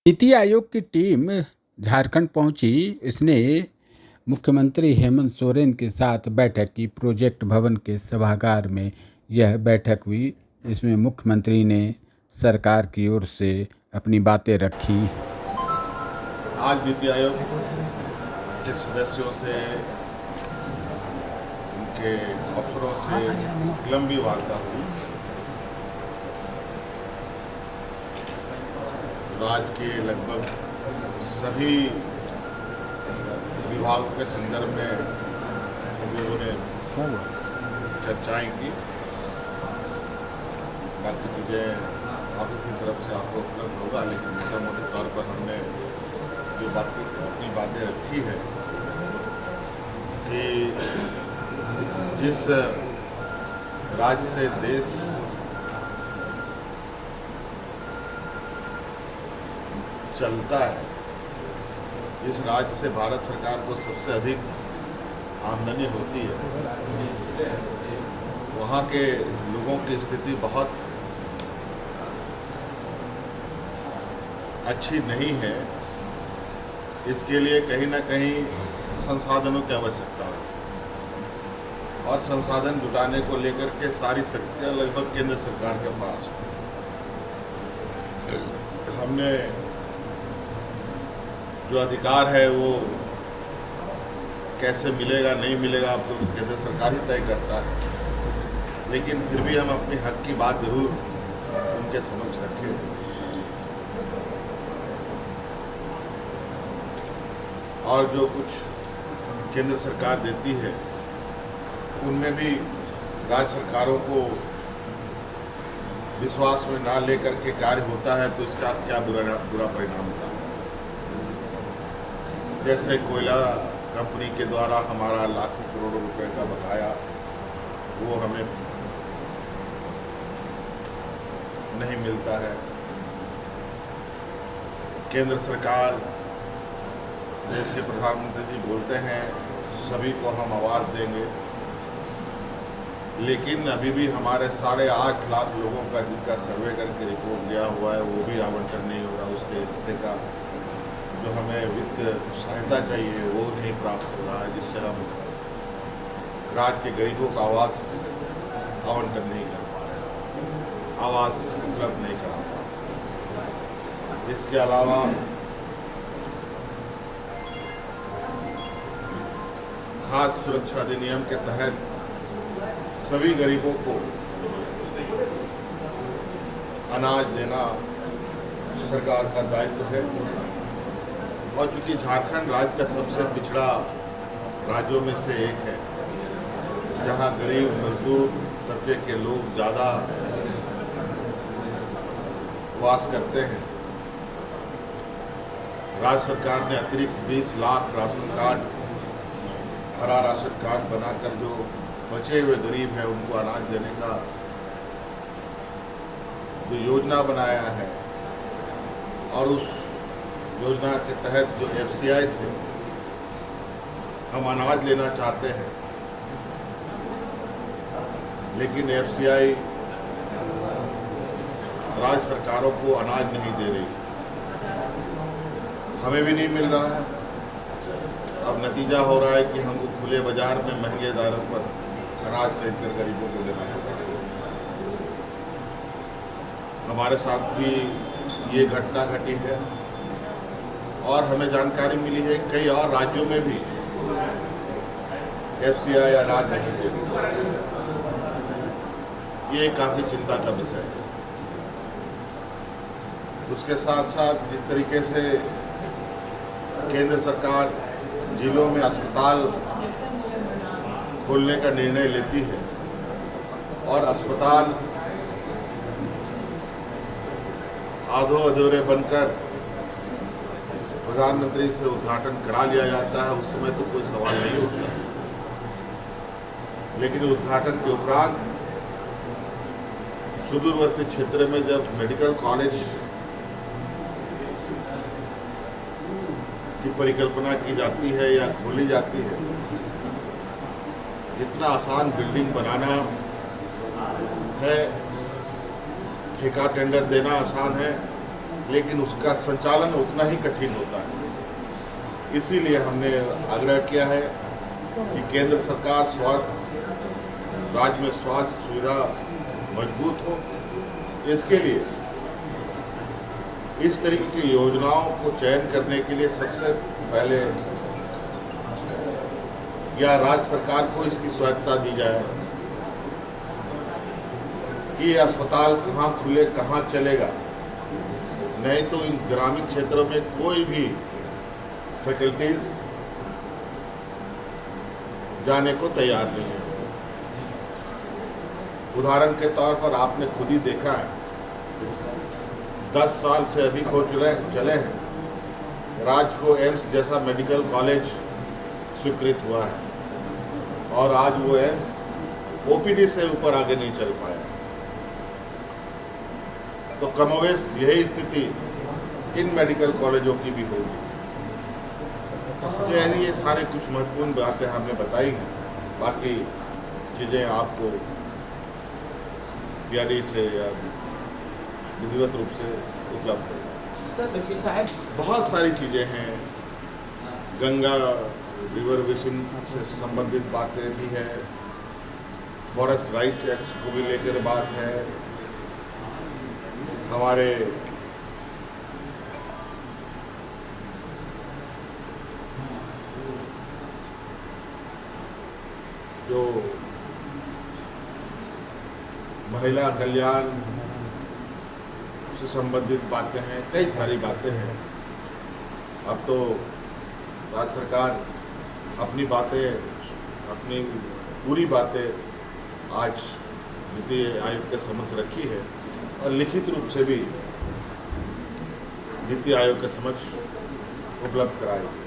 नीति आयोग की टीम झारखंड पहुंची। इसने मुख्यमंत्री हेमंत सोरेन के साथ बैठक की। प्रोजेक्ट भवन के सभागार में यह बैठक हुई। इसमें मुख्यमंत्री ने सरकार की ओर से अपनी बातें रखी। आज नीति आयोग के सदस्यों से, उनके अफसरों से लंबी वार्ता हुई। राज्य के लगभग सभी विभागों के संदर्भ में हम लोगों ने चर्चाएं की। बाकी चीज़ें आपकी तरफ से आपको उपलब्ध होगा, लेकिन मोटा मोटे तौर पर हमने जो अपनी बातें रखी है कि जिस राज्य से देश चलता है, जिस राज्य से भारत सरकार को सबसे अधिक आमदनी होती है, वहाँ के लोगों की स्थिति बहुत अच्छी नहीं है। इसके लिए कहीं ना कहीं संसाधनों की आवश्यकता है और संसाधन जुटाने को लेकर के सारी शक्तियाँ लगभग केंद्र सरकार के पास। हमने जो अधिकार है वो कैसे मिलेगा नहीं मिलेगा अब तो केंद्र सरकार ही तय करता है, लेकिन फिर भी हम अपने हक की बात जरूर उनके समक्ष रखें। और जो कुछ केंद्र सरकार देती है उनमें भी राज्य सरकारों को विश्वास में ना लेकर के कार्य होता है तो इसका क्या बुरा परिणाम होता है। जैसे कोयला कंपनी के द्वारा हमारा लाखों करोड़ों रुपए का बकाया वो हमें नहीं मिलता है। केंद्र सरकार, देश के प्रधानमंत्री जी बोलते हैं सभी को हम आवाज़ देंगे, लेकिन अभी भी हमारे 8.5 लाख लोगों का जिनका सर्वे करके रिपोर्ट दिया हुआ है वो भी आवंटन नहीं हो रहा। उसके हिस्से का जो हमें वित्त सहायता चाहिए वो नहीं प्राप्त हो रहा है, जिससे हम राज्य के गरीबों का आवास आवंटन नहीं कर पा रहे, आवास उपलब्ध नहीं करा पा रहे। इसके अलावा खाद्य सुरक्षा अधिनियम के तहत सभी गरीबों को अनाज देना सरकार का दायित्व है। और चूँकि झारखंड राज्य का सबसे पिछड़ा राज्यों में से एक है, जहाँ गरीब मजदूर तबके के लोग ज़्यादा वास करते हैं, राज्य सरकार ने अतिरिक्त 20 लाख राशन कार्ड, हरा राशन कार्ड बनाकर जो बचे हुए गरीब हैं उनको अनाज देने का जो योजना बनाया है, और उस योजना के तहत जो FCI से हम अनाज लेना चाहते हैं, लेकिन FCI राज्य सरकारों को अनाज नहीं दे रही, हमें भी नहीं मिल रहा है। अब नतीजा हो रहा है कि हमको खुले बाजार में महंगे दारों पर अनाज खरीद कर गरीबों को देना पड़ रहा है। हमारे साथ भी ये घटना घटी है और हमें जानकारी मिली है कई और राज्यों में भी FCI अनाज नहीं दे रही। ये काफ़ी चिंता का विषय है। उसके साथ साथ जिस तरीके से केंद्र सरकार जिलों में अस्पताल खोलने का निर्णय लेती है और अस्पताल आधो अधूरे बनकर प्रधानमंत्री से उद्घाटन करा लिया जाता है, उस समय तो कोई सवाल नहीं उठता, लेकिन उद्घाटन के उपरांत सुदूरवर्ती क्षेत्र में जब मेडिकल कॉलेज की परिकल्पना की जाती है या खोली जाती है, जितना आसान बिल्डिंग बनाना है, ठेका टेंडर देना आसान है, लेकिन उसका संचालन उतना ही कठिन होता है। इसीलिए हमने आग्रह किया है कि केंद्र सरकार राज्य में स्वास्थ्य सुविधा मजबूत हो। इसके लिए इस तरीके की योजनाओं को चयन करने के लिए सबसे पहले या राज्य सरकार को इसकी स्वायत्तता दी जाए कि ये अस्पताल कहाँ खुले, कहाँ चलेगा। नहीं तो इन ग्रामीण क्षेत्रों में कोई भी फैकल्टीज जाने को तैयार नहीं है। उदाहरण के तौर पर आपने खुद ही देखा है, 10 साल से अधिक हो चले हैं राज्य को एम्स जैसा मेडिकल कॉलेज स्वीकृत हुआ है और आज वो एम्स ओपीडी से ऊपर आगे नहीं चल पाया। तो कमोवेश यही स्थिति इन मेडिकल कॉलेजों की भी होगी। तो ये सारे कुछ महत्वपूर्ण बातें हमने बताई हैं। बाकी चीज़ें आपको पीआरडी से या विधिवत रूप से उपलब्ध हो जाए। सर नकवी साहब, बहुत सारी चीज़ें हैं, गंगा रिवर बेसिन से संबंधित बातें भी है, फॉरेस्ट राइट एक्ट को भी लेकर बात है, हमारे जो महिला कल्याण से संबंधित बातें हैं, कई सारी बातें हैं। अब तो राज्य सरकार अपनी पूरी बातें आज नीति आयोग के समक्ष रखी है और लिखित रूप से भी नीति आयोग के समक्ष उपलब्ध कराएगी।